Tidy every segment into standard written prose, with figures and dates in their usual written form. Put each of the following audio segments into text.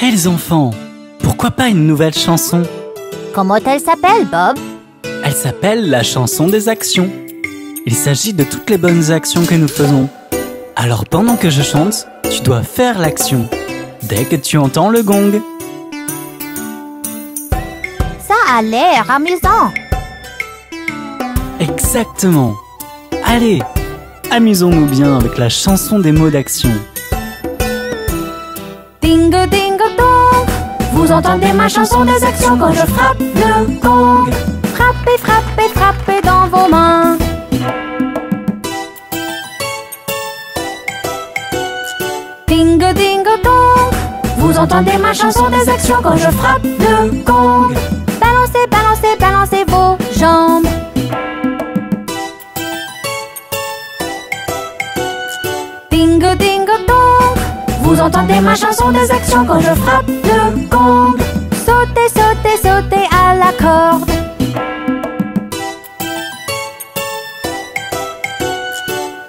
Hé les enfants, pourquoi pas une nouvelle chanson? Comment elle s'appelle, Bob? Elle s'appelle la chanson des actions. Il s'agit de toutes les bonnes actions que nous faisons. Alors pendant que je chante, tu dois faire l'action. Dès que tu entends le gong. Ça a l'air amusant. Exactement. Allez, amusons-nous bien avec la chanson des mots d'action. Ding ding dong. Vous entendez ma chanson des actions quand je frappe le gong. Frappez, frappez, frappez dans vos mains. Ding ding dong. Vous entendez ma chanson des actions quand je frappe le gong. Balancez, balancez, balancez vos jambes. Ding ding dong. Vous entendez ma chanson des actions quand je frappe le gong. Sautez, sautez, sautez à la corde.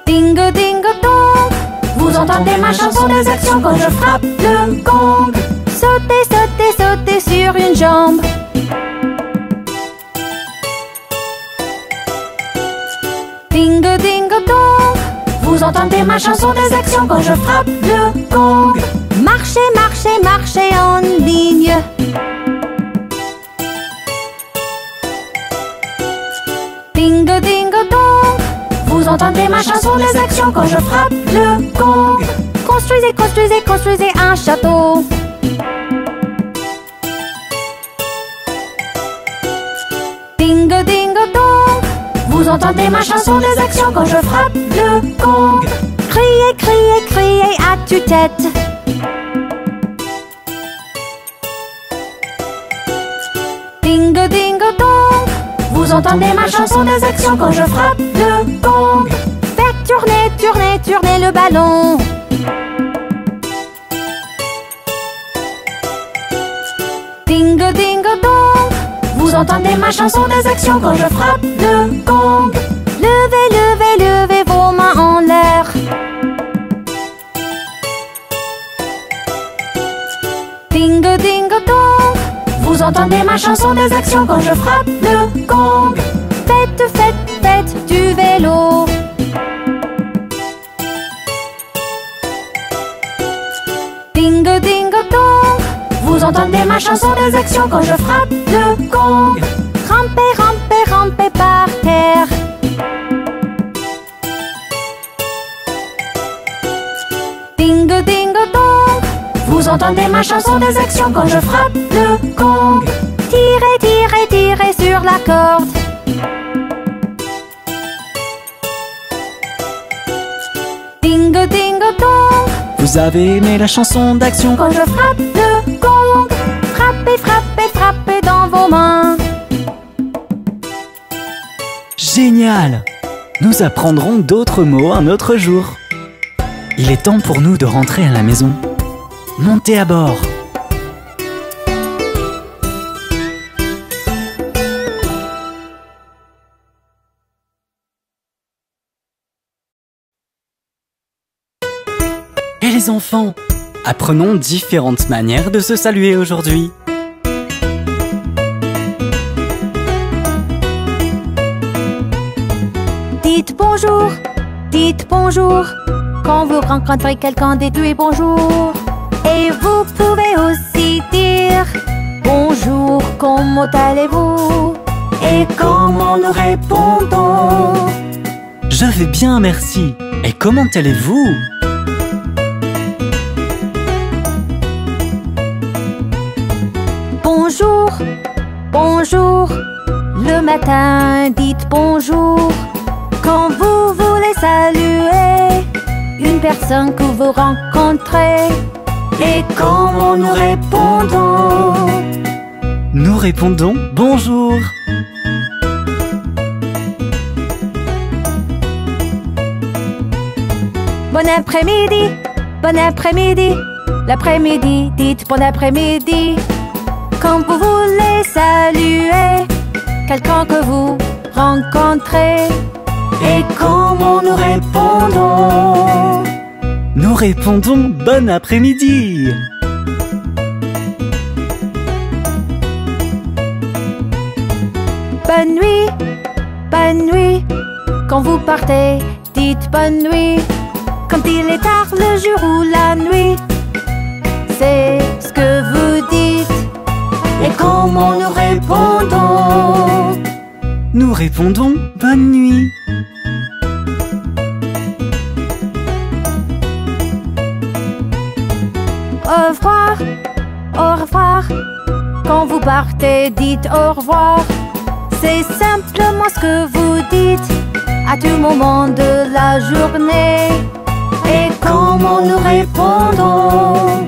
Ding ding dong. Vous entendez ma chanson des actions quand je frappe le gong. Sautez, sautez, sautez sur une jambe. Ding ding dong. Vous entendez ma chanson des actions quand je frappe le gong. Marchez, marchez, marchez en ligne. Ding ding dong. Vous entendez ma chanson des actions quand je frappe le gong. Construisez, construisez, construisez un château. Ding ding dong. Vous entendez ma chanson des actions quand je frappe le gong. Criez, criez, criez à tue-tête. Ding ding dong. Vous entendez ma chanson des actions quand je frappe le gong. Faites tourner, tourner, tourner le ballon. Ding ding dong. Vous entendez ma chanson des actions quand je frappe le gong. Levez, levez, levez vos mains en l'air. Ding ding dong. Vous entendez ma chanson des actions quand je frappe le gong. Faites, faites, faites du vélo. Ding ding dong. Vous entendez ma chanson des actions quand je frappe le gong. Rampez, rampez, rampez par terre. Ding ding dong. Vous entendez ma chanson des actions quand je frappe le gong. Tirez, tirez, tirez sur la corde. Ding ding dong. Vous avez aimé la chanson d'action? Quand je frappe le gong. Frappez, frappez, frappez dans vos mains. Génial! Nous apprendrons d'autres mots un autre jour. Il est temps pour nous de rentrer à la maison. Montez à bord. Et les enfants, apprenons différentes manières de se saluer aujourd'hui. Dites bonjour, quand vous rencontrez quelqu'un, dites-lui bonjour. Et vous pouvez aussi dire bonjour, comment allez-vous? Et comment nous répondons? Je vais bien, merci. Et comment allez-vous? Bonjour, bonjour, le matin, dites bonjour. Quand vous voulez saluer une personne que vous rencontrez. Et comment nous répondons? Nous répondons bonjour. Bon après-midi, bon après-midi. L'après-midi, dites bon après-midi. Quand vous voulez saluer quelqu'un que vous rencontrez. Et comment nous répondons? Nous répondons bon après-midi. bonne nuit, bonne nuit. Quand vous partez, dites bonne nuit. Quand il est tard, le jour ou la nuit, c'est ce que vous dites. Et comment nous répondons? Nous répondons bonne nuit. Au revoir, au revoir. Quand vous partez, dites au revoir. C'est simplement ce que vous dites à tout moment de la journée. Et comment nous répondons?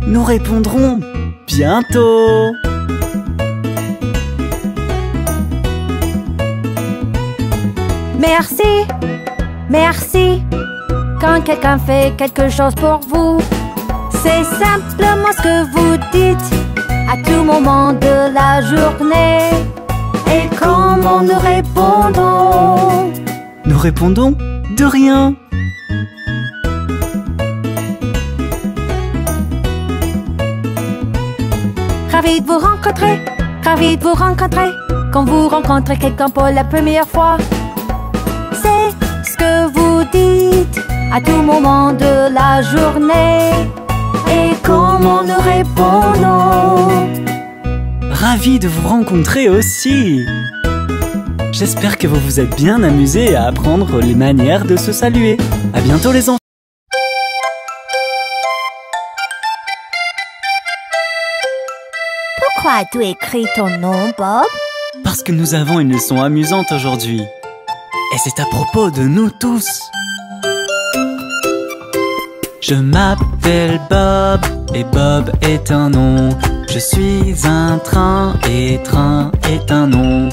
Nous répondrons bientôt. Merci, merci. Quand quelqu'un fait quelque chose pour vous, c'est simplement ce que vous dites à tout moment de la journée. Et comment nous répondons? Nous répondons de rien. Ravi de vous rencontrer, ravi de vous rencontrer. Quand vous rencontrez quelqu'un pour la première fois, c'est ce que vous dites à tout moment de la journée. Et comment nous répondons? Ravi de vous rencontrer aussi. J'espère que vous vous êtes bien amusés à apprendre les manières de se saluer. À bientôt les enfants. Pourquoi as-tu écrit ton nom, Bob? Parce que nous avons une leçon amusante aujourd'hui. Et c'est à propos de nous tous. Je m'appelle Bob et Bob est un nom. Je suis un train et train est un nom.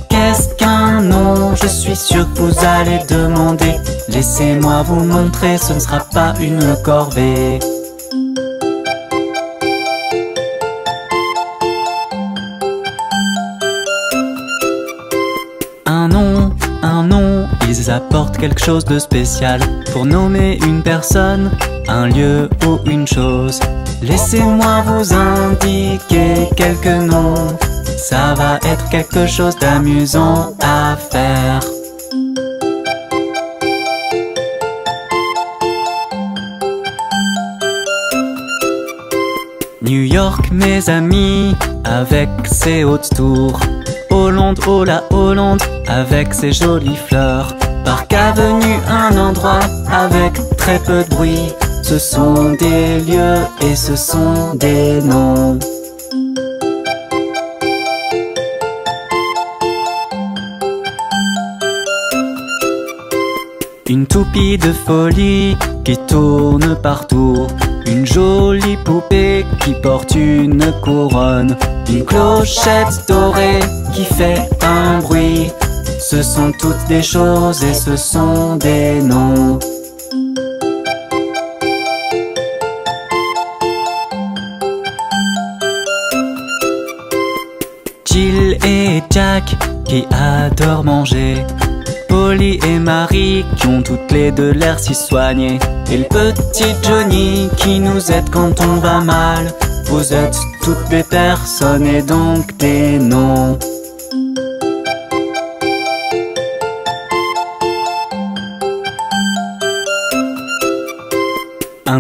Qu'est-ce qu'un nom? Je suis sûr que vous allez demander. Laissez-moi vous montrer, ce ne sera pas une corvée. Un nom, ils apportent quelque chose de spécial pour nommer une personne, un lieu ou une chose. Laissez-moi vous indiquer quelques noms. Ça va être quelque chose d'amusant à faire. New York, mes amis, avec ses hautes tours. Hollande, oh la Hollande, avec ses jolies fleurs. Parc Avenue, un endroit avec très peu de bruit. Ce sont des lieux et ce sont des noms. Une toupie de folie qui tourne partout. Une jolie poupée qui porte une couronne. Une clochette dorée qui fait un bruit. Ce sont toutes des choses et ce sont des noms. Jill et Jack qui adorent manger. Polly et Marie qui ont toutes les deux l'air si soignées. Et le petit Johnny qui nous aide quand on va mal. Vous êtes toutes des personnes et donc des noms. Un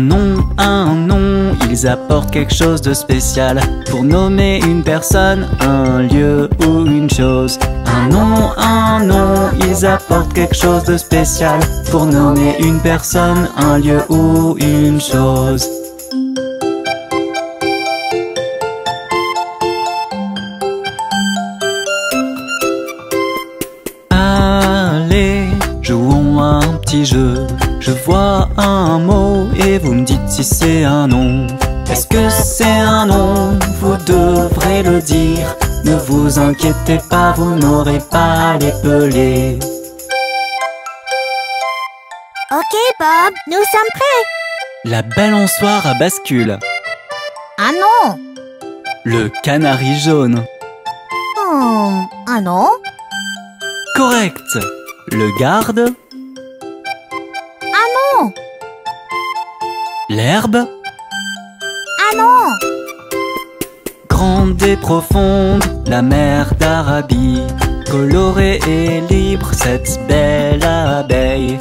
nom, ils apportent quelque chose de spécial pour nommer une personne, un lieu ou une chose. Un nom, ils apportent quelque chose de spécial pour nommer une personne, un lieu ou une chose. Allez, jouons à un petit jeu. Je vois un mot et vous me dites si c'est un nom. Est-ce que c'est un nom? Vous devrez le dire. Ne vous inquiétez pas, vous n'aurez pas à l'épeler. Ok Bob, nous sommes prêts. La balançoire à bascule. Un nom. Le canari jaune. Un nom. Correct. Le garde. Un nom. L'herbe. Un nom. Grande et profonde, la mer d'Arabie. Colorée et libre, cette belle abeille.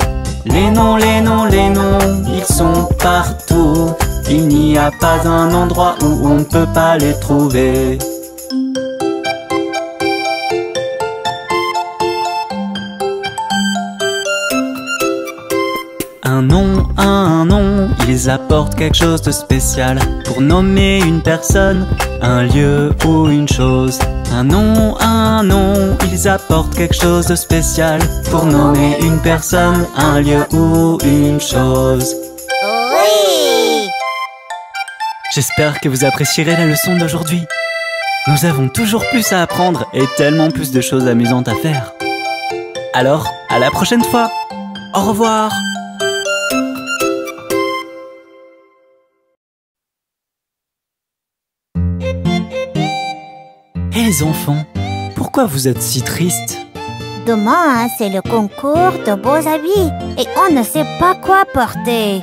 Les noms, les noms, les noms, ils sont partout. Il n'y a pas un endroit où on ne peut pas les trouver. Un nom, ils apportent quelque chose de spécial pour nommer une personne, un lieu ou une chose. Un nom, ils apportent quelque chose de spécial pour nommer une personne, un lieu ou une chose. Oui! J'espère que vous apprécierez la leçon d'aujourd'hui. Nous avons toujours plus à apprendre et tellement plus de choses amusantes à faire. Alors, à la prochaine fois. Au revoir. Hé les enfants, pourquoi vous êtes si tristes? Demain, c'est le concours de beaux habits et on ne sait pas quoi porter.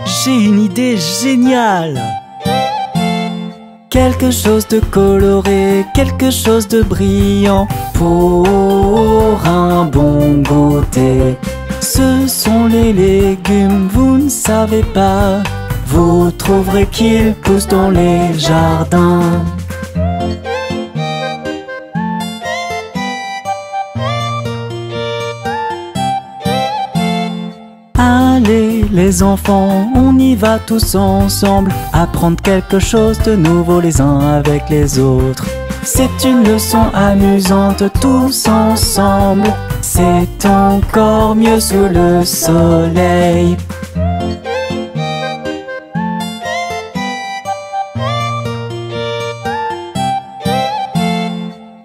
J'ai une idée géniale! Quelque chose de coloré, quelque chose de brillant pour un bon goûter. Ce sont les légumes, vous ne savez pas. Vous trouverez qu'ils poussent dans les jardins. Allez les enfants, on y va tous ensemble, apprendre quelque chose de nouveau les uns avec les autres. C'est une leçon amusante tous ensemble, c'est encore mieux sous le soleil.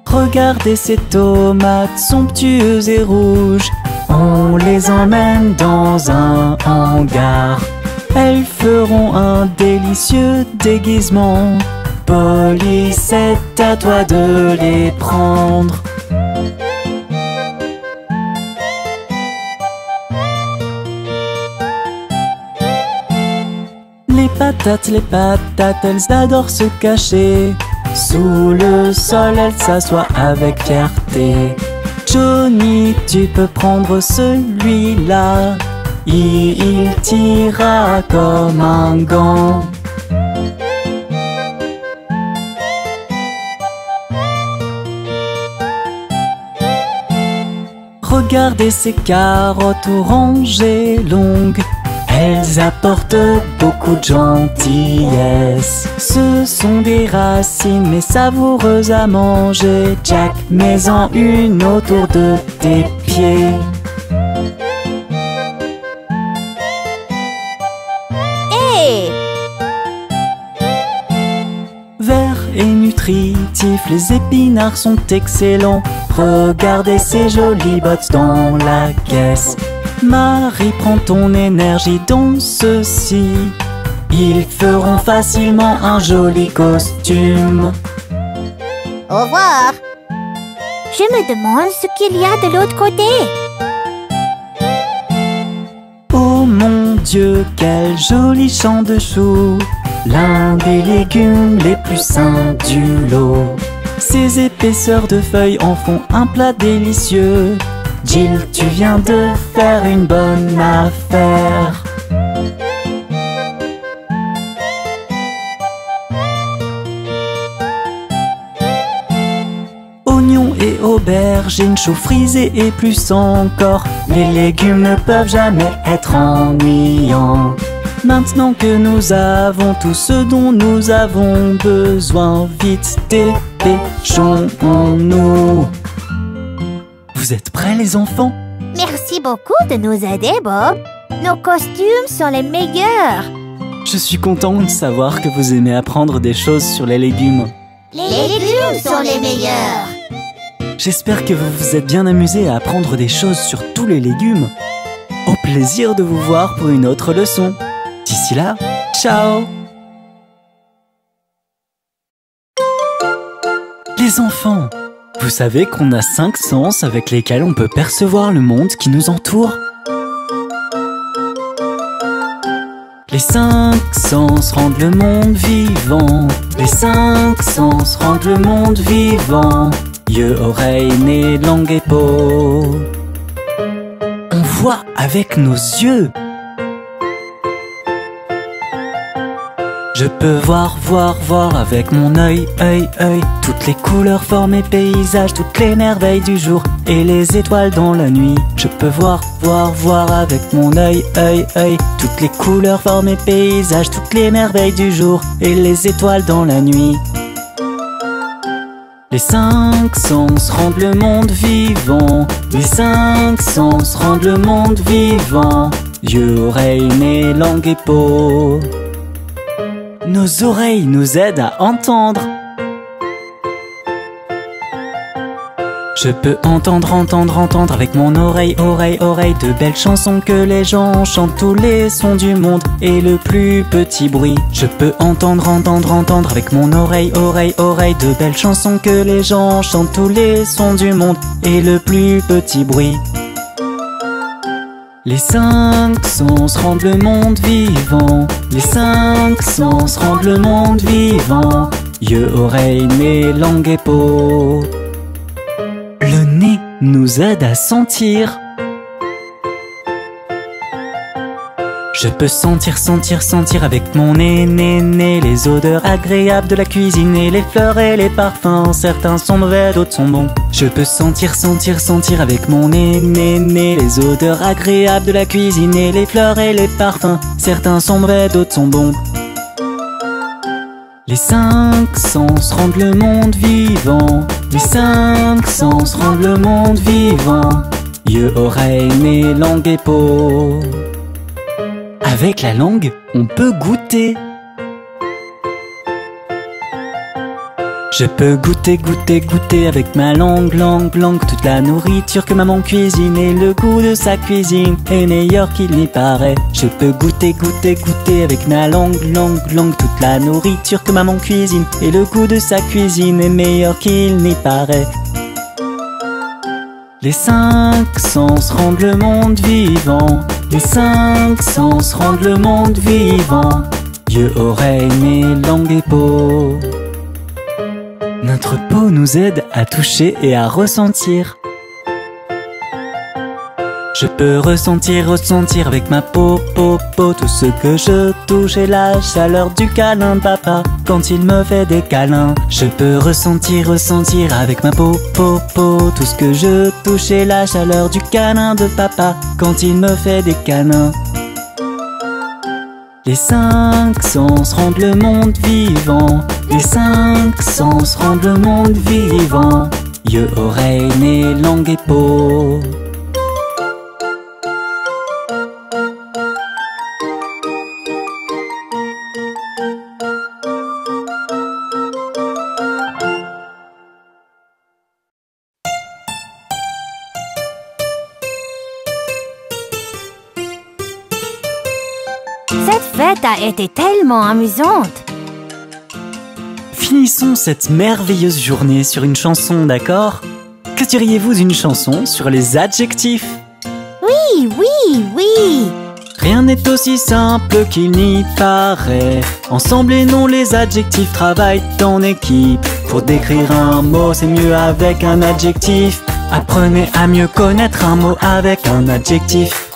Regardez ces tomates somptueuses et rouges. On les emmène dans un hangar. Elles feront un délicieux déguisement. Polly, c'est à toi de les prendre. Les patates, elles adorent se cacher. Sous le sol, elles s'assoient avec fierté. Johnny, tu peux prendre celui-là. Il tira comme un gant. Regardez ces carottes oranges et longues. Elles apportent beaucoup de gentillesse. Ce sont des racines mais savoureuses à manger. Jack, mets-en une autour de tes pieds. Hey! Verts et nutritifs, les épinards sont excellents. Regardez ces jolies bottes dans la caisse. Marie, prends ton énergie dans ceci. Ils feront facilement un joli costume. Au revoir. Je me demande ce qu'il y a de l'autre côté. Oh mon Dieu, quel joli champ de choux. L'un des légumes les plus sains du lot. Ces épaisseurs de feuilles en font un plat délicieux. Jill, tu viens de faire une bonne affaire. Oignons et aubergines, choux frisés et plus encore. Les légumes ne peuvent jamais être ennuyants. Maintenant que nous avons tout ce dont nous avons besoin, vite dépêchons-nous. Vous êtes prêts les enfants? Merci beaucoup de nous aider, Bob. Nos costumes sont les meilleurs. Je suis content de savoir que vous aimez apprendre des choses sur les légumes. Les légumes sont les meilleurs. J'espère que vous vous êtes bien amusés à apprendre des choses sur tous les légumes. Au plaisir de vous voir pour une autre leçon. D'ici là, ciao! Les enfants, vous savez qu'on a 5 sens avec lesquels on peut percevoir le monde qui nous entoure? Les 5 sens rendent le monde vivant. Les 5 sens rendent le monde vivant. Yeux, oreilles, nez, langue et peau. On voit avec nos yeux. Je peux voir avec mon œil. Toutes les couleurs, formes et paysages, toutes les merveilles du jour et les étoiles dans la nuit. Je peux voir avec mon œil. Toutes les couleurs, formes et paysages, toutes les merveilles du jour et les étoiles dans la nuit. Les 5 sens rendent le monde vivant. Les 5 sens rendent le monde vivant. Yeux, oreilles, nez, langue et peau. Nos oreilles nous aident à entendre. Je peux entendre avec mon oreille, de belles chansons que les gens chantent, tous les sons du monde et le plus petit bruit. Je peux entendre avec mon oreille, de belles chansons que les gens chantent, tous les sons du monde et le plus petit bruit. Les 5 sens rendent le monde vivant. Les 5 sens rendent le monde vivant. Yeux, oreilles, nez, langue et peau. Le nez nous aide à sentir. Je peux sentir avec mon nez, les odeurs agréables de la cuisine et les fleurs et les parfums. Certains sont mauvais, d'autres sont bons. Je peux sentir avec mon nez, les odeurs agréables de la cuisine et les fleurs et les parfums. Certains sont mauvais, d'autres sont bons. Les 5 sens rendent le monde vivant. Les 5 sens rendent le monde vivant. Yeux, oreilles, nez, langue et peau. Avec la langue, on peut goûter. Je peux goûter avec ma langue, toute la nourriture que maman cuisine et le goût de sa cuisine est meilleur qu'il n'y paraît. Je peux goûter avec ma langue, toute la nourriture que maman cuisine et le goût de sa cuisine est meilleur qu'il n'y paraît. Les 5 sens rendent le monde vivant. Les 5 sens rendent le monde vivant. Yeux, oreilles, nez, langue et peau. Notre peau nous aide à toucher et à ressentir. Je peux ressentir avec ma peau, tout ce que je touche et la chaleur du câlin de papa quand il me fait des câlins. Je peux ressentir avec ma peau, tout ce que je touche et la chaleur du câlin de papa quand il me fait des câlins. Les 5 sens rendent le monde vivant. Les 5 sens rendent le monde vivant. Yeux, oreilles, nez, langue et peau. Cette fête a été tellement amusante. Finissons cette merveilleuse journée sur une chanson, d'accord? Que diriez-vous d'une chanson sur les adjectifs? Oui. Rien n'est aussi simple qu'il n'y paraît. Ensemble et non, les adjectifs travaillent en équipe. Pour décrire un mot, c'est mieux avec un adjectif. Apprenez à mieux connaître un mot avec un adjectif.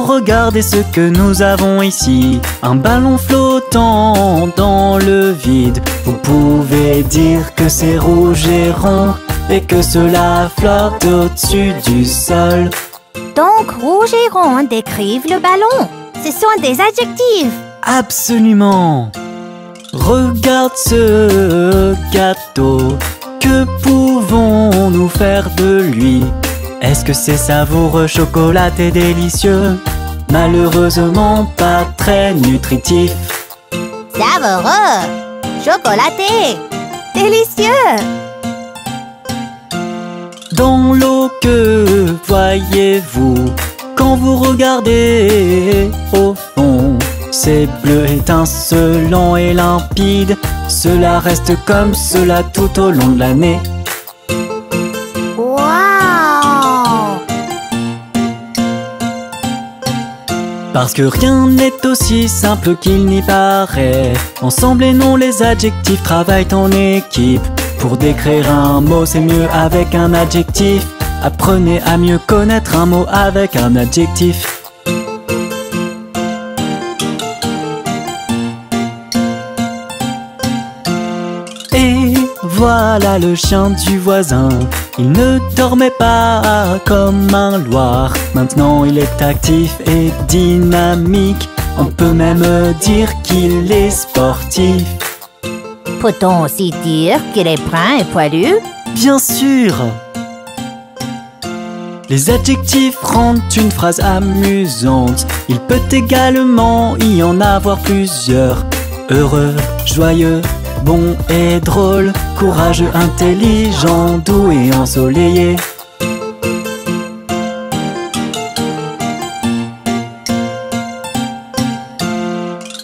Regardez ce que nous avons ici, un ballon flottant dans le vide. Vous pouvez dire que c'est rouge et rond et que cela flotte au-dessus du sol. Donc rouge et rond décrivent le ballon. Ce sont des adjectifs. Absolument. Regarde ce gâteau, que pouvons-nous faire de lui? Est-ce que c'est savoureux, chocolaté, délicieux? Malheureusement pas très nutritif. Savoureux, chocolaté, délicieux. Dans l'eau, que voyez-vous quand vous regardez au fond? C'est bleu étincelant et limpide. Cela reste comme cela tout au long de l'année. Wow! Parce que rien n'est aussi simple qu'il n'y paraît. Ensemble et non, les adjectifs travaillent en équipe. Pour décrire un mot, c'est mieux avec un adjectif. Apprenez à mieux connaître un mot avec un adjectif. Et voilà le chien du voisin. Il ne dormait pas comme un loir. Maintenant il est actif et dynamique. On peut même dire qu'il est sportif. Peut-on aussi dire qu'il est brun et poilu? Bien sûr! Les adjectifs rendent une phrase amusante. Il peut également y en avoir plusieurs. Heureux, joyeux, bon et drôle, courageux, intelligent, doux et ensoleillé.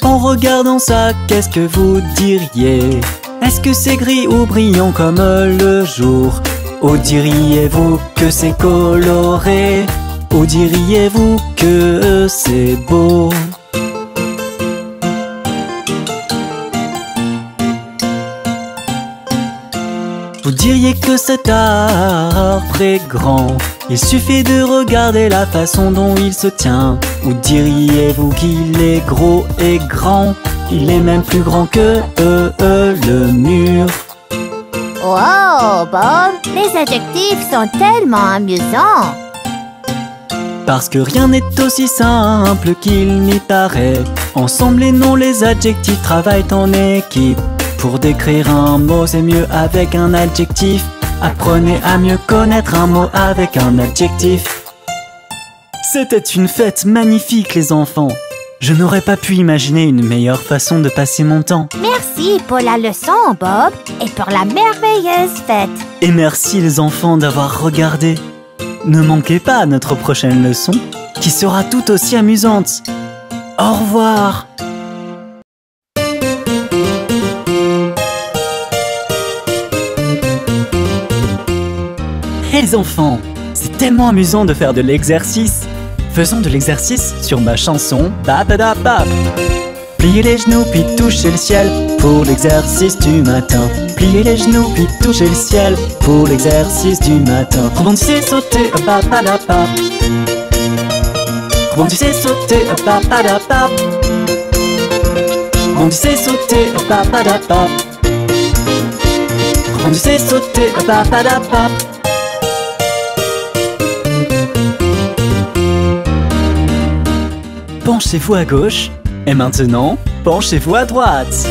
En regardant ça, qu'est-ce que vous diriez? Est-ce que c'est gris ou brillant comme le jour? Ou diriez-vous que c'est coloré? Ou diriez-vous que c'est beau? Vous diriez que cet arbre est grand. Il suffit de regarder la façon dont il se tient. Ou diriez-vous qu'il est gros et grand? Il est même plus grand que le mur. Oh, Bob, les adjectifs sont tellement amusants. Parce que rien n'est aussi simple qu'il n'y paraît. Ensemble et non, les adjectifs travaillent en équipe. Pour décrire un mot, c'est mieux avec un adjectif. Apprenez à mieux connaître un mot avec un adjectif. C'était une fête magnifique, les enfants. Je n'aurais pas pu imaginer une meilleure façon de passer mon temps. Merci pour la leçon, Bob, et pour la merveilleuse fête. Et merci les enfants d'avoir regardé. Ne manquez pas notre prochaine leçon, qui sera tout aussi amusante. Au revoir. Hey les enfants, c'est tellement amusant de faire de l'exercice. Faisons de l'exercice sur ma chanson Bap-a-da-bap. Pliez les genoux puis touchez le ciel pour l'exercice du matin. Pliez les genoux puis touchez le ciel pour l'exercice du matin. Rebondissez, sautez, bap-a-da-bap. Rebondissez, sautez, bap-a-da-bap. Rebondissez, sautez, bap-a-da-bap. Rebondissez, sautez, bap-a-da-bap. Penchez-vous à gauche, et maintenant, penchez-vous à droite.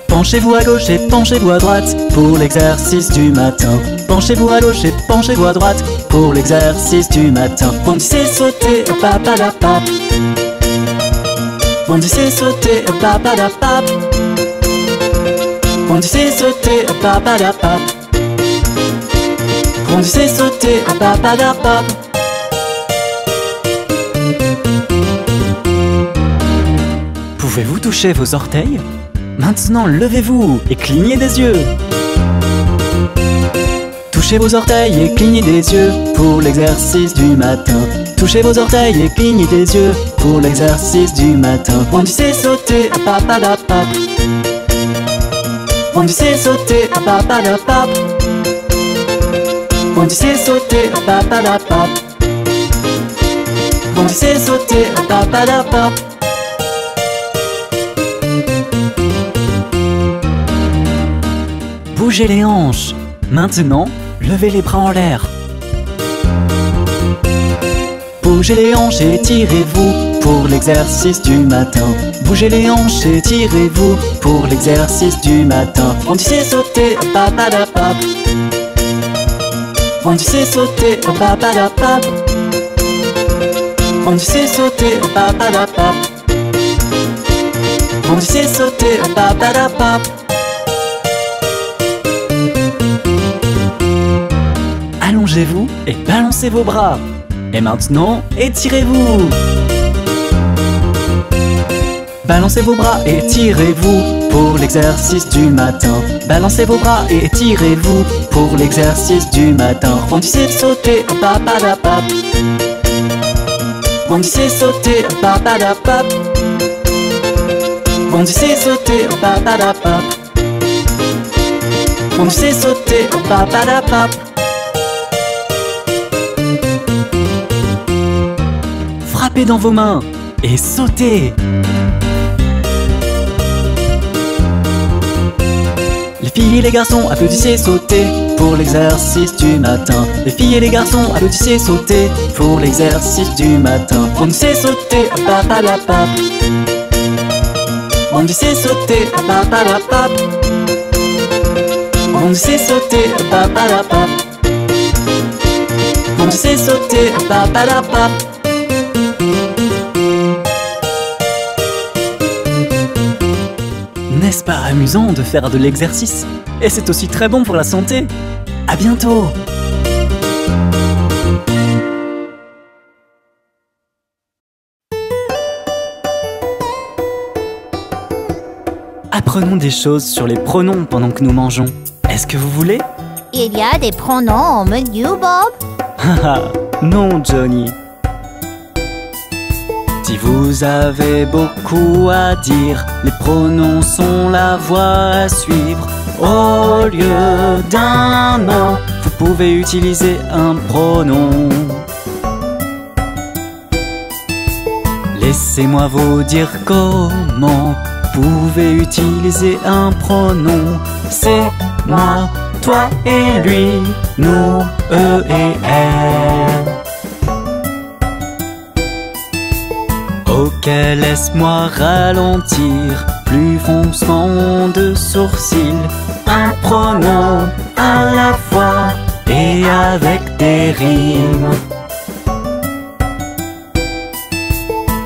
Penchez-vous à gauche et penchez-vous à droite pour l'exercice du matin. Penchez-vous à gauche et penchez-vous à droite pour l'exercice du matin. Bondissez, sautez, bap-a-da-bap. Bondissez, sautez, bap-a-da-bap. Bondissez, sautez, bap-a-da-bap. Bondissez, sautez, bap-a-da-bap. Pouvez-vous toucher vos orteils? Maintenant, levez-vous et clignez des yeux. Touchez vos orteils et clignez des yeux pour l'exercice du matin. Touchez vos orteils et clignez des yeux pour l'exercice du matin. Bondissez, sautez, bap-a-da-bap. Bondissez, sautez, bap-a-da-bap. Bondissez, sautez, bap-a-da-bap. Bondissez, sautez, bap-a-da-bap. Bougez les hanches. Maintenant, levez les bras en l'air. Bougez les hanches et étirez-vous pour l'exercice du matin. Bougez les hanches et étirez-vous pour l'exercice du matin. Bondissez, sautez, bap-a-da-bap. Bondissez, sautez, bap-a-da-bap. Bondissez, sautez, bap-a-da-bap. Bondissez, sautez, bap-a-da-bap. Allongez-vous et balancez vos bras. Et maintenant, étirez-vous. Balancez vos bras et étirez-vous pour l'exercice du matin. Balancez vos bras et étirez-vous pour l'exercice du matin. Bondissez, sautez, bap-a-da-bap. Bondy c'est sauter, papadapap. Bondy c'est sauter, papadapap. Bondy c'est sauter, papadapap. Frappez dans vos mains et sautez. Les filles et les garçons, applaudissez, sautez pour l'exercice du matin. Les filles et les garçons, applaudissez, sautez pour l'exercice du matin. Bondy c'est sauter, papadapap. Bondy c'est sauter, papadapap. Bondy c'est sauter, papadapap. Bondy c'est sauter, papadapap. N'est-ce pas amusant de faire de l'exercice? Et c'est aussi très bon pour la santé. À bientôt! Apprenons des choses sur les pronoms pendant que nous mangeons. Est-ce que vous voulez? Il y a des pronoms au menu, Bob? Haha, non, Johnny. Si vous avez beaucoup à dire, les pronoms sont la voie à suivre. Au lieu d'un mot, vous pouvez utiliser un pronom. Laissez-moi vous dire comment vous pouvez utiliser un pronom. C'est moi, toi et lui, nous, eux et elle. Ok, laisse-moi ralentir, plus froncement de sourcils. Un pronom à la fois et avec des rimes.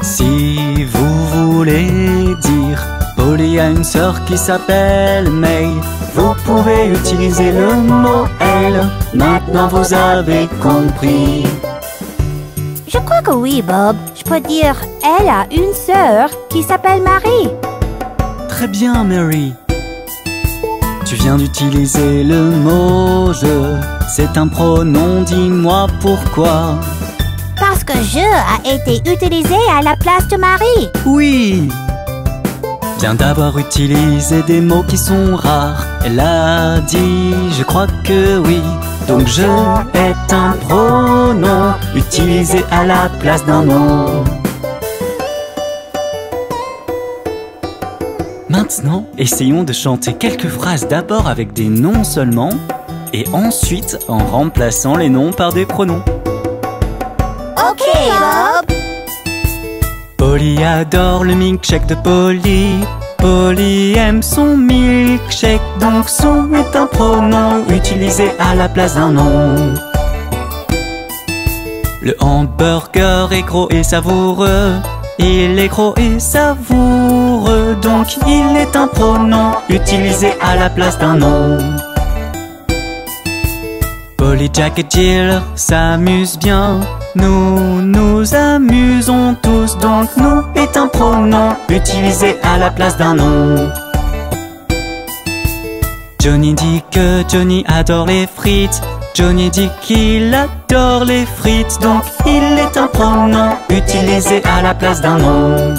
Si vous voulez dire Polly a une sœur qui s'appelle May, vous pouvez utiliser le mot elle. Maintenant vous avez compris. Je crois que oui, Bob. Je peux dire elle a une sœur qui s'appelle Marie. Très bien, Mary. Tu viens d'utiliser le mot je. C'est un pronom, dis-moi pourquoi. Parce que je a été utilisé à la place de Marie. Oui. Viens d'avoir utilisé des mots qui sont rares. Elle a dit, je crois que oui. Donc je est un pronom utilisé à la place d'un nom. Maintenant, essayons de chanter quelques phrases d'abord avec des noms seulement et ensuite en remplaçant les noms par des pronoms. Ok, Bob. Polly adore le milkshake de Polly. Polly aime son milkshake, donc son est un pronom utilisé à la place d'un nom. Le hamburger est gros et savoureux. Il est gros et savoureux, donc il est un pronom utilisé à la place d'un nom. Polly, Jack et Jill s'amusent bien. Nous nous amusons tous, donc nous est un pronom utilisé à la place d'un nom. Johnny dit que Johnny adore les frites. Johnny dit qu'il adore les frites, donc il est un pronom utilisé à la place d'un nom.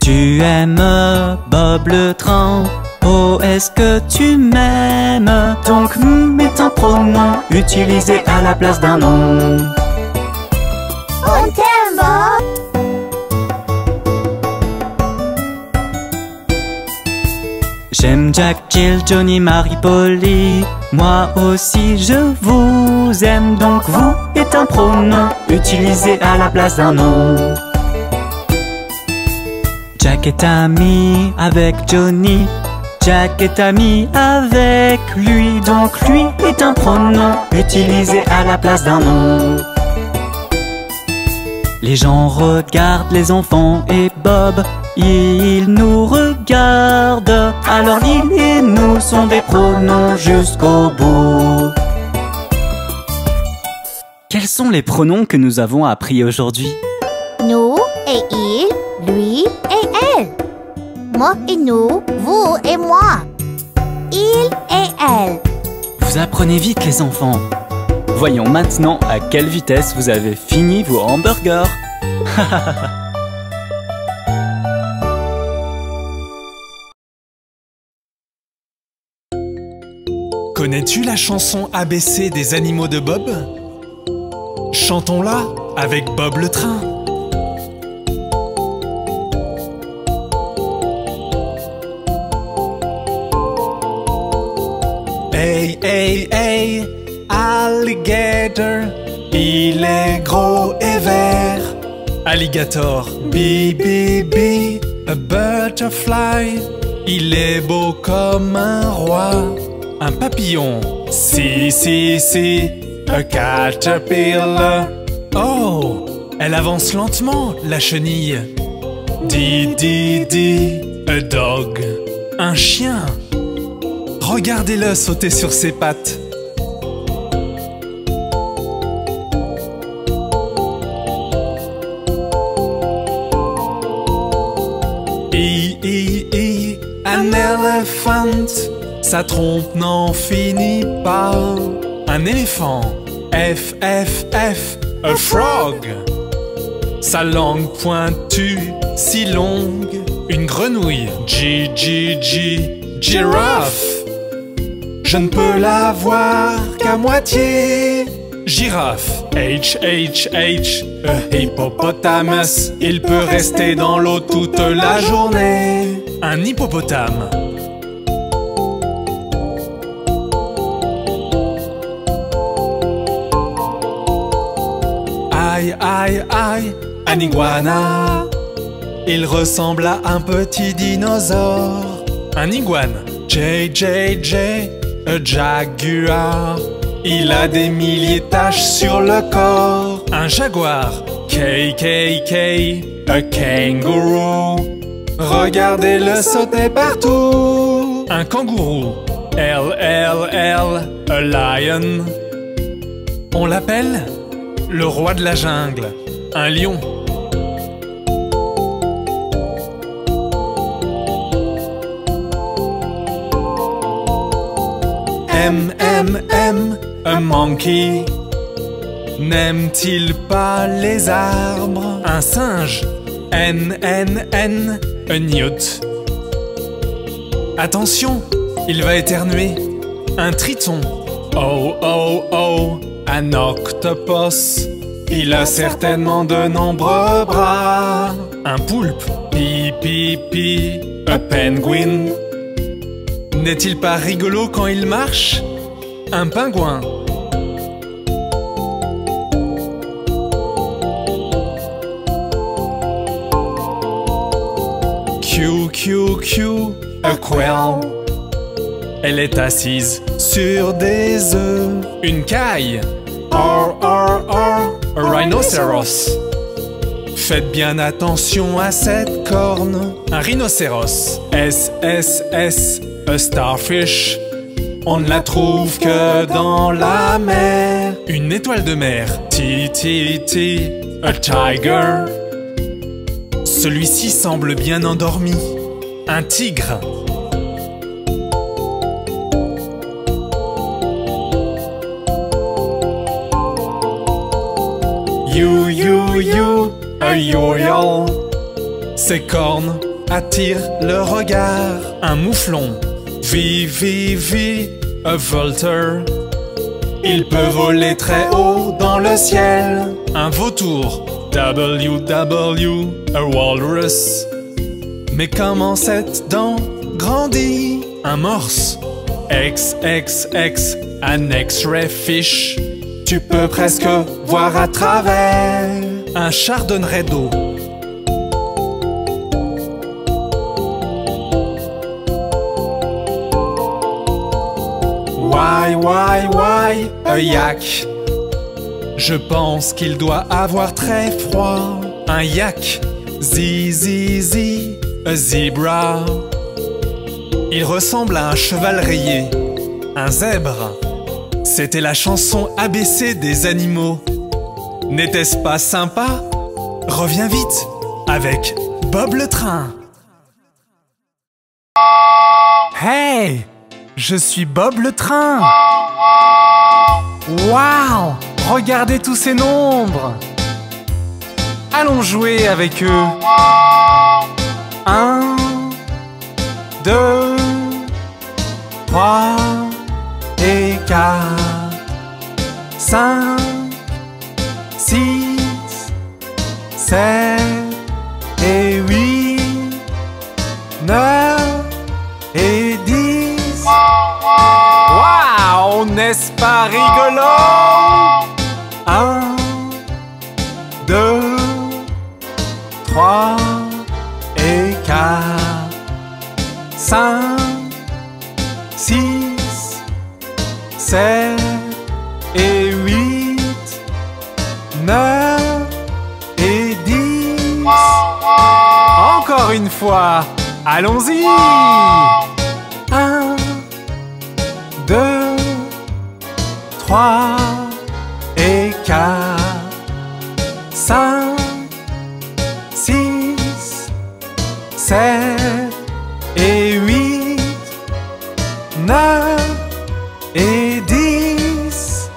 Tu aimes Bob le train. Oh, est-ce que tu m'aimes? Donc est un pronom utilisé à la place d'un nom. On t'aime, Bob. J'aime Jack, Jill, Johnny, Marie, Polly. Moi aussi je vous aime, donc vous est un pronom utilisé à la place d'un nom. Jack est ami avec Johnny. Jack est ami avec lui, donc lui est un pronom utilisé à la place d'un nom. Les gens regardent les enfants et Bob, il nous regarde. Alors il et nous sont des pronoms jusqu'au bout. Quels sont les pronoms que nous avons appris aujourd'hui? Nous et il, lui et elle. Moi et nous, vous et moi. Il et elle. Vous apprenez vite les enfants. Voyons maintenant à quelle vitesse vous avez fini vos hamburgers. Connais-tu la chanson ABC des animaux de Bob? Chantons-la avec Bob le train. Hey, hey, hey, alligator, il est gros et vert. Alligator, bi, bi, bi, a butterfly, il est beau comme un roi. Un papillon, si, si, si, a caterpillar. Oh, elle avance lentement, la chenille. Di, di, di, a dog, un chien. Regardez-le sauter sur ses pattes. Un éléphant, sa trompe n'en finit pas. Un éléphant, F, F, F, a frog. Sa langue pointue, si longue. Une grenouille, G, G, G, giraffe. Je ne peux la voir qu'à moitié. Girafe, H, H, H, a hippopotamus. Il peut rester dans l'eau toute la journée. Un hippopotame. Aïe, aïe, aïe, un iguana. Il ressemble à un petit dinosaure. Un iguane, J, J, J, a jaguar. Il a des milliers de taches sur le corps. Un jaguar, K, K, K, a kangaroo. Regardez-le sauter partout. Un kangourou, L, L, L, a lion. On l'appelle le roi de la jungle, un lion. M, M, M, a monkey. N'aime-t-il pas les arbres? Un singe, N, N, N, a newt. Attention, il va éternuer. Un triton, O, O, O, un octopus. Il a certainement de nombreux bras. Un poulpe, Pi, Pi, Pi, a penguin. N'est-il pas rigolo quand il marche? Un pingouin. Q, Q, Q, a quail. Elle est assise sur des œufs. Une caille. R, R, R, a rhinoceros. Faites bien attention à cette corne. Un rhinocéros. S, S, S, a starfish. On ne la trouve que dans la mer. Une étoile de mer. T, T, T, a tiger. Celui-ci semble bien endormi. Un tigre. You, you, you, a yo-yo. Ses cornes attirent le regard. Un mouflon. V, V, V, a vulture. Il peut voler très haut dans le ciel. Un vautour. W, W, a walrus. Mais comment cette dent grandit? Un morse. X, X, X, an X-ray fish. Tu peux presque voir à travers. Un chardonneret d'eau. Y, a yak. Je pense qu'il doit avoir très froid. Un yak. Z, Z, Z, a zebra. Il ressemble à un cheval rayé. Un zèbre. C'était la chanson ABC des animaux. N'était-ce pas sympa? Reviens vite avec Bob le train. Hey! Je suis Bob le train. Waouh! Regardez tous ces nombres! Allons jouer avec eux. 1, 2, 3 et 4, 5, 6, 7 et 8, 9 et 10. Waouh! N'est-ce pas rigolo? 1, 2, 3 et 4, 5, 6, 7 et 8, 9 et 10. Encore une fois, allons-y. 1, 2, 3 et 4, 5, 6, 7 et 8, 9 et 10.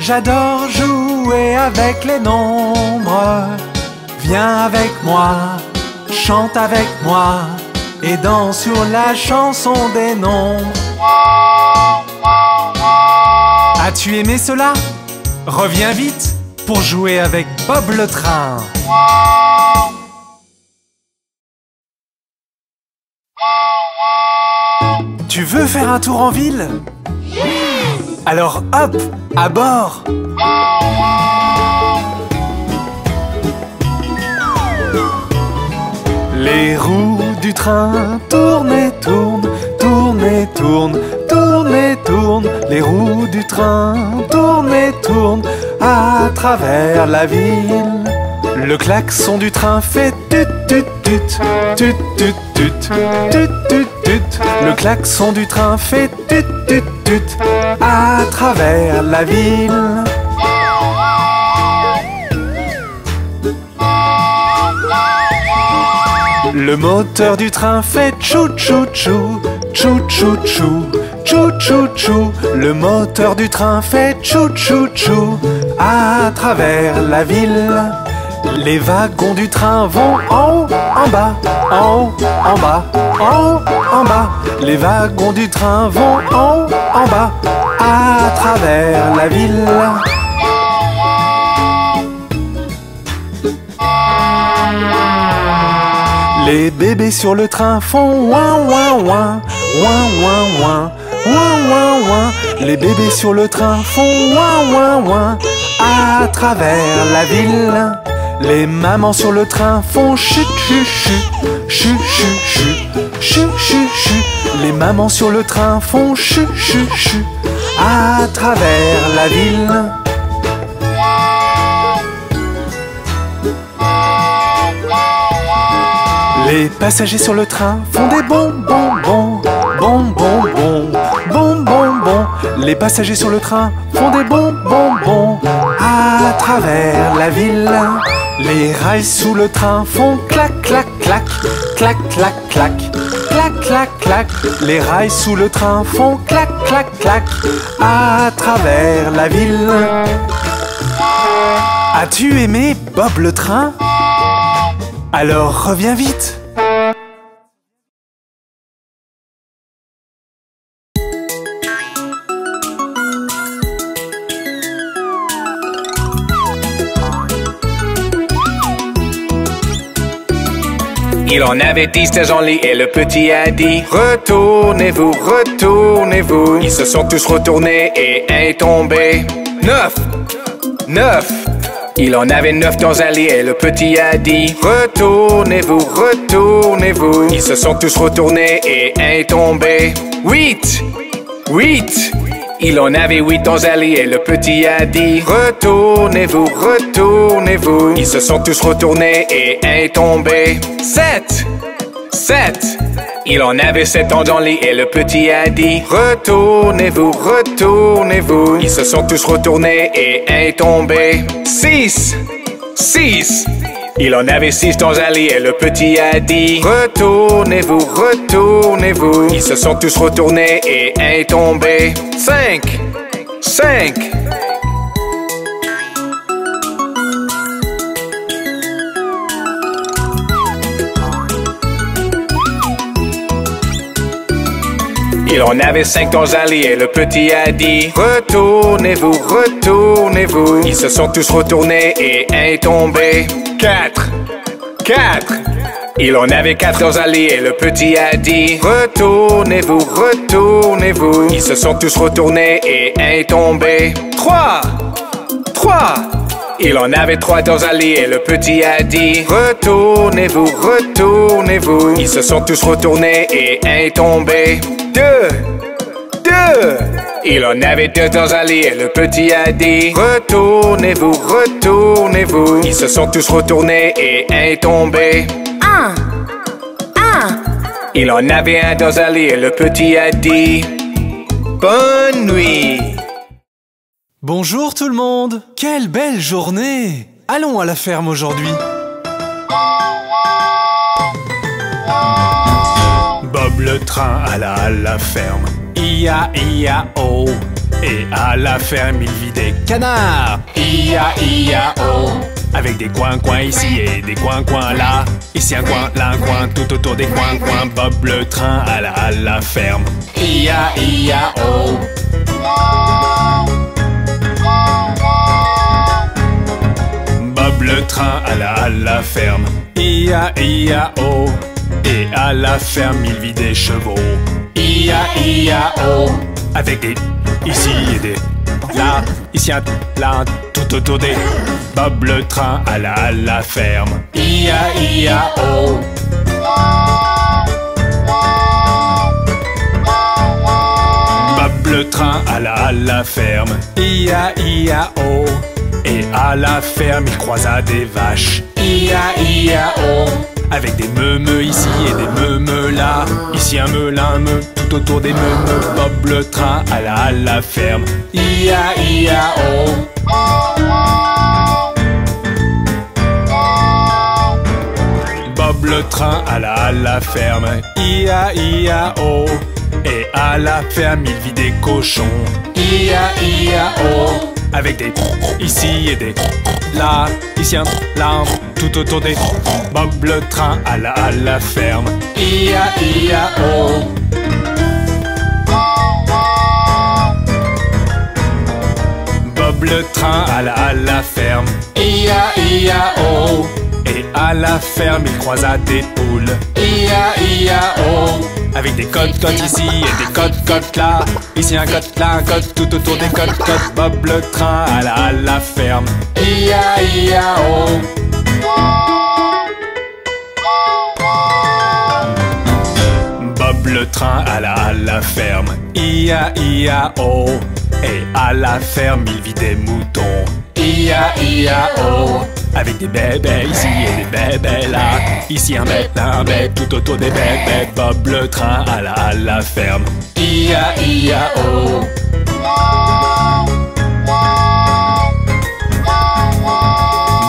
J'adore jouer avec les nombres. Viens avec moi, chante avec moi et danse sur la chanson des nombres. As-tu aimé cela? Reviens vite pour jouer avec Bob le train. Tu veux faire un tour en ville? Alors hop, à bord! Les roues du train tournent et tournent, tournent et tournent, tournent et tournent. Les roues du train tournent et tournent à travers la ville. Le klaxon du train fait tut tut tut, tut tut tut, tut tut tut. Le klaxon du train fait tut tut tut à travers la ville. Le moteur du train fait tchou tchou tchou, tchou tchou tchou, tchou tchou tchou. Le moteur du train fait tchou tchou tchou à travers la ville. Les wagons du train vont en haut, en bas, en haut, en bas, en haut, en bas. Les wagons du train vont en haut, en bas, à travers la ville. Les bébés sur le train font ouin ouin ouin, ouin ouin ouin, ouin ouin ouin. Les bébés sur le train font ouin ouin ouin à travers la ville. Les mamans sur le train font chut chut chut, chut chut chut, chut chut chut. Les mamans sur le train font chut chut chut à travers la ville. Les passagers sur le train font des bonbons, bons, bonbons, bons, bonbons, bons. Les passagers sur le train font des bonbons, bons à travers la ville. Les rails sous le train font clac, clac, clac, clac, clac, clac, clac, clac, clac. Les rails sous le train font clac, clac, clac à travers la ville. As-tu aimé Bob le train? Alors reviens vite! Il en avait 10 dans son lit et le petit a dit: retournez-vous, retournez-vous. Ils se sont tous retournés et un est tombé. 9, 9. Il en avait 9 dans un lit et le petit a dit: retournez-vous, retournez-vous. Ils se sont tous retournés et un est tombé. 8, 8. Il en avait 8 dans un lit et le petit a dit: retournez-vous, retournez-vous. Ils se sont tous retournés et un est tombé. 7, 7. Il en avait 7 dans le lit et le petit a dit: retournez-vous, retournez-vous. Ils se sont tous retournés et un est tombé. 6, 6. Il en avait 6 dans un lit et le petit a dit: retournez-vous, retournez-vous. Ils se sont tous retournés et un est tombé. 5, 5. Il en avait 5 dans un lit et le petit a dit retournez-vous, retournez-vous. Ils se sont tous retournés et un est tombé. 4. Il en avait 4 dans un lit et le petit a dit retournez-vous, retournez-vous. Ils se sont tous retournés et un est tombé. 3. Il en avait 3 dans un lit et le petit a dit retournez-vous, retournez-vous. Ils se sont tous retournés et un est tombé. 2. Il en avait 2 dans un lit et le petit a dit retournez-vous, retournez-vous. Ils se sont tous retournés et un est tombé. 1. Il en avait 1 dans un lit et le petit a dit bonne nuit. Bonjour tout le monde! Quelle belle journée! Allons à la ferme aujourd'hui. Bob le train alla à la ferme. I-A-I-A-O. Et à la ferme il vit des canards. I-A-I-A-O. Avec des coins-coins ici et des coins-coins là. Ici un coin, là un coin, tout autour des coins-coins. Bob le train alla à la ferme. I-A-I-A-O. Bob le train alla à la ferme. I-A-I-A-O. Et à la ferme il vit des chevaux. I-A-I-A-O. Avec des ici et des là, ici un là, tout autour des. Bob le train alla à la ferme. I-A-I-A-O. Bob le train alla à la ferme. I-A-I-A-O. Et à la ferme il croisa des vaches. I-A-I-A-O. Avec des meumeux ici et des meumeux là. Ici un meu, là un meu, tout autour des meumeux. Bob le train alla à la ferme. I-A-I-A-O. Bob le train alla à la ferme. I-A-I-A-O. Et à la ferme il vit des cochons. I-A-I-A-O. Avec des ici et des là, ici un là, tout autour des. Bob le train alla à la ferme. I-A-I-A-O. Bob le train alla à la ferme. I-A-I-A-O. Et à la ferme il croisa des poules. I-A-I-A-O. Avec des cotes-cotes ici et des cotes-cotes là. Ici un cote, là un cote, tout autour des cotes-cotes. Bob le train alla à la ferme. I-A-I-A-O. Bob le train alla à la ferme. I-A-I-A-O. Et à la ferme il vit des moutons. I-A-I-A-O. Avec des bébés ici et des bébés là. Ici un bête, là un bête, tout autour des bébés. Bob le train alla à la ferme. I-A-I-A-O.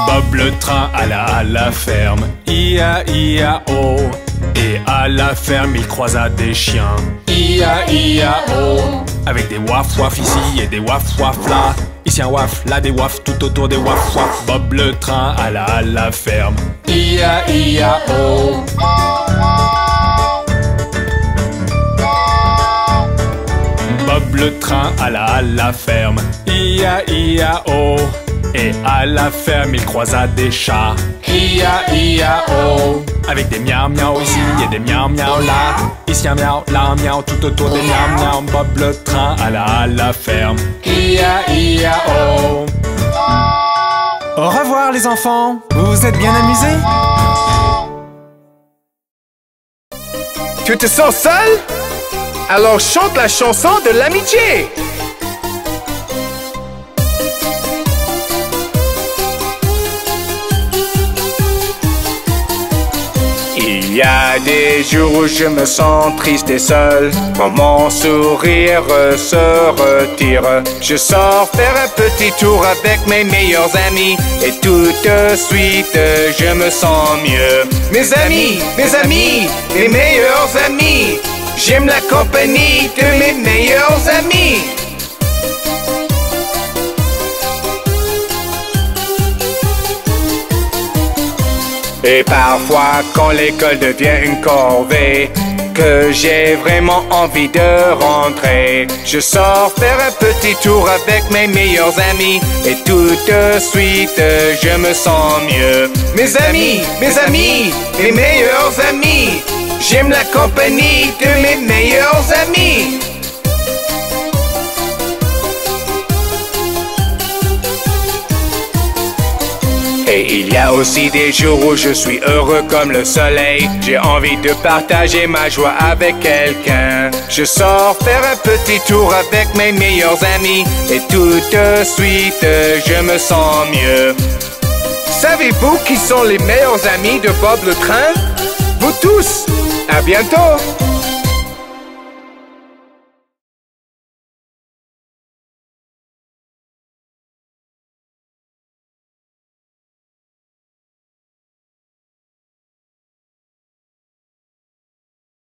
Bob le train alla à la ferme. I-A-I-A-O. Et à la ferme il croisa des chiens. I-A-I-A-O. Avec des waf-waf ici et des waf-waf là. Ici un waf, là des waf, tout autour des waf-waf. Bob le train alla à la ferme. I-A-I-A-O. Bob le train alla à la ferme. I-A-I-A-O. Et à la ferme il croisa des chats. I-A-I-A-O. Avec des miaou-miaou ici et des miaou-miaou là. Ici un miaou, là un miaou, tout autour des miaou-miaou. Bob le train alla à la ferme. I-A-I-A-O. Au revoir les enfants. Vous vous êtes bien amusés? Tu te sens seul? Alors chante la chanson de l'amitié. Il y a des jours où je me sens triste et seul, quand mon sourire se retire. Je sors faire un petit tour avec mes meilleurs amis, et tout de suite je me sens mieux. Mes amis, mes meilleurs amis, j'aime la compagnie de mes meilleurs amis. Et parfois quand l'école devient une corvée, que j'ai vraiment envie de rentrer. Je sors faire un petit tour avec mes meilleurs amis et tout de suite je me sens mieux. Mes amis, mes meilleurs amis. J'aime la compagnie de mes meilleurs amis. Et il y a aussi des jours où je suis heureux comme le soleil. J'ai envie de partager ma joie avec quelqu'un. Je sors faire un petit tour avec mes meilleurs amis et tout de suite je me sens mieux. Savez-vous qui sont les meilleurs amis de Bob le train? Vous tous! À bientôt!